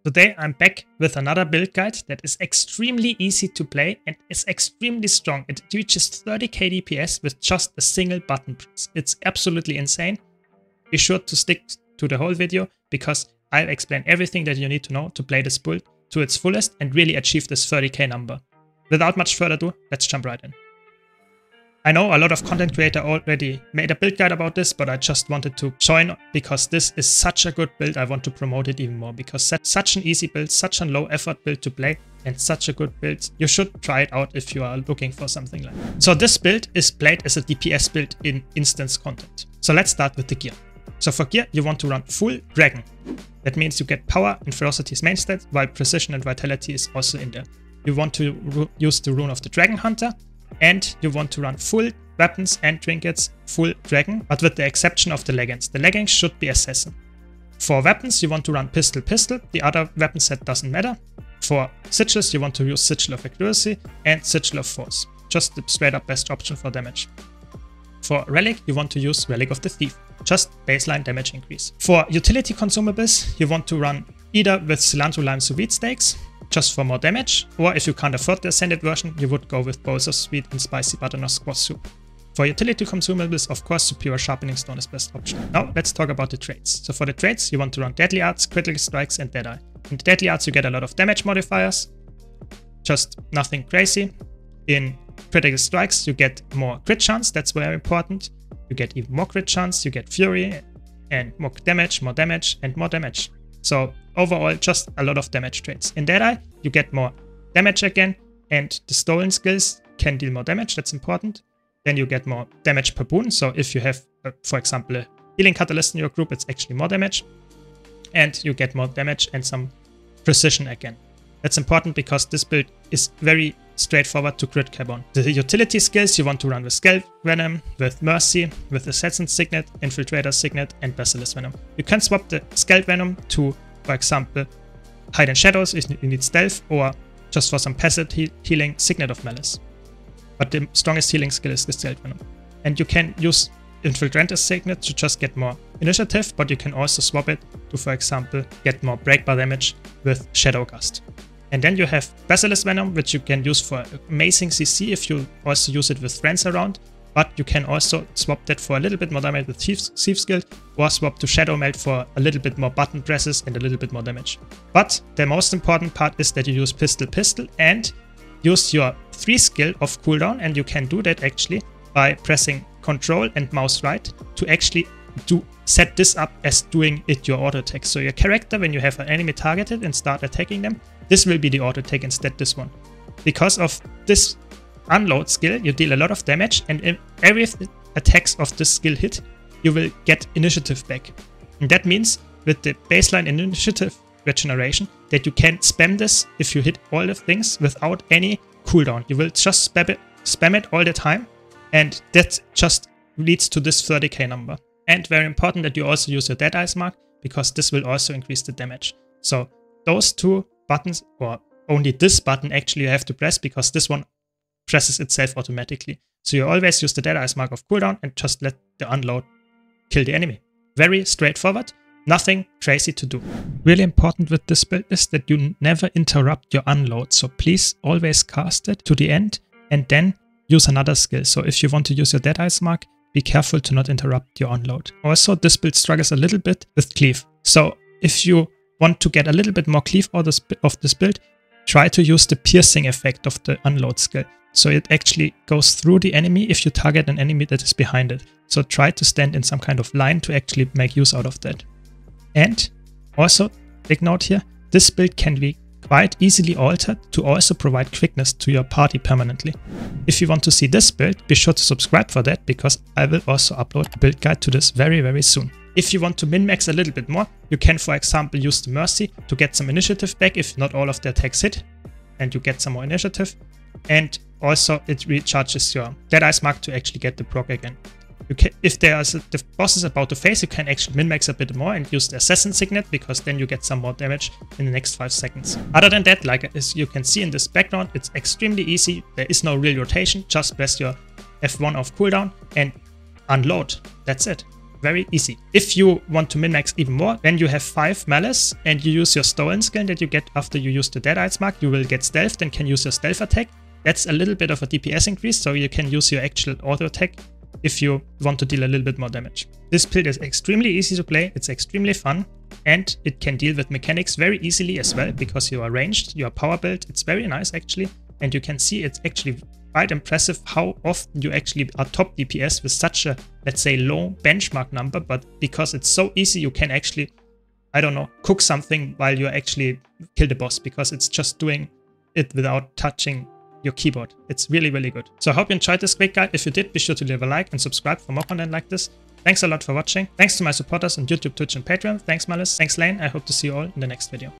Today I'm back with another build guide that is extremely easy to play and is extremely strong. It reaches 30k DPS with just a single button press. It's absolutely insane. Be sure to stick to the whole video because I'll explain everything that you need to know to play this build to its fullest and really achieve this 30k number. Without much further ado, let's jump right in. I know a lot of content creators already made a build guide about this, but I just wanted to join because this is such a good build. I want to promote it even more because that's such an easy build, such a low effort build to play and such a good build. You should try it out if you are looking for something like that. So this build is played as a DPS build in instance content. So let's start with the gear. So for gear, you want to run full dragon. That means you get power and ferocity's main stat, while precision and vitality is also in there. You want to use the rune of the dragon hunter. And you want to run full weapons and trinkets, full dragon, but with the exception of the leggings. The leggings should be assassin. For weapons, you want to run pistol. The other weapon set doesn't matter. For sigils, you want to use sigil of accuracy and sigil of force. Just the straight up best option for damage. For relic, you want to use relic of the thief. Just baseline damage increase. For utility consumables, you want to run either with cilantro lime sous vide steaks, just for more damage, or if you can't afford the ascended version, you would go with bowls of sweet and spicy butternut squash soup. For utility consumables, of course, superior sharpening stone is best option. Now let's talk about the traits. So for the traits, you want to run deadly arts, critical strikes, and Deadeye. In the deadly arts, you get a lot of damage modifiers, just nothing crazy. In critical strikes, you get more crit chance, that's very important. You get even more crit chance, you get fury, and more damage, and more damage. So overall, just a lot of damage traits. In Deadeye, you get more damage again, and the stolen skills can deal more damage, that's important. Then you get more damage per boon, so if you have, for example, a healing catalyst in your group, it's actually more damage. And you get more damage and some precision again. That's important because this build is very straightforward to crit cap on. The utility skills you want to run with Scalp Venom, with Mercy, with Assassin Signet, Infiltrator Signet, and Basilisk Venom. You can swap the Scalp Venom to, for example, Hide in Shadows if you need stealth, or just for some passive healing, Signet of Malice. But the strongest healing skill is the Scalp Venom. And you can use Infiltrator Signet to just get more initiative, but you can also swap it to, for example, get more breakbar damage with Shadow Gust. And then you have Basilisk Venom, which you can use for amazing CC if you also use it with friends around. But you can also swap that for a little bit more damage with Thief's Guild, or swap to Shadow Melt for a little bit more button presses and a little bit more damage. But the most important part is that you use pistol and use your 3 skill of cooldown, and you can do that actually by pressing Control and mouse right to actually set this up as doing it your auto attack. So your character, when you have an enemy targeted and start attacking them, this will be the auto attack instead this one. Because of this unload skill, you deal a lot of damage, and in every attacks of this skill hit, you will get initiative back. And that means with the baseline initiative regeneration that you can spam this if you hit all the things without any cooldown. You will just spam it all the time, and that just leads to this 30k number. And very important that you also use your Deadeye's mark, because this will also increase the damage. So those 2 buttons, or only this button actually you have to press, because this one presses itself automatically. So you always use the Deadeye's mark of cooldown and just let the unload kill the enemy. Very straightforward, nothing crazy to do. Really important with this build is that you never interrupt your unload. So please always cast it to the end and then use another skill. So if you want to use your Deadeye's mark, be careful to not interrupt your unload. Also, this build struggles a little bit with cleave. So if you want to get a little bit more cleave out of this build, try to use the piercing effect of the unload skill. So it actually goes through the enemy if you target an enemy that is behind it. So try to stand in some kind of line to actually make use out of that. And also, big note here, this build can be quite easily altered to also provide quickness to your party permanently. If you want to see this build, be sure to subscribe for that, because I will also upload a build guide to this very, very soon. If you want to min-max a little bit more, you can, for example, use the Mercy to get some initiative back if not all of the attacks hit, and you get some more initiative. And also it recharges your Deadeye's mark to actually get the proc again. If the boss is about to face, you can actually min-max a bit more and use the Assassin Signet, because then you get some more damage in the next 5 seconds. Other than that, like as you can see in this background, it's extremely easy. There is no real rotation, just press your F1 of cooldown and unload. That's it. Very easy. If you want to min-max even more, then you have 5 Malice and you use your Stolen skill that you get after you use the Deadeye's mark. You will get stealthed and can use your stealth attack. That's a little bit of a DPS increase, so you can use your actual auto attack if you want to deal a little bit more damage. This build is extremely easy to play, it's extremely fun, and it can deal with mechanics very easily as well, because you are ranged, you are power built. It's very nice actually, and you can see it's actually quite impressive how often you actually are top DPS with such a, let's say, low benchmark number, but because it's so easy, you can actually, I don't know, cook something while you actually kill the boss, because it's just doing it without touching your keyboard. It's really, really good. So I hope you enjoyed this quick guide. If you did, be sure to leave a like and subscribe for more content like this. Thanks a lot for watching. Thanks to my supporters on YouTube, Twitch, and Patreon. Thanks Malice. Thanks Lane. I hope to see you all in the next video.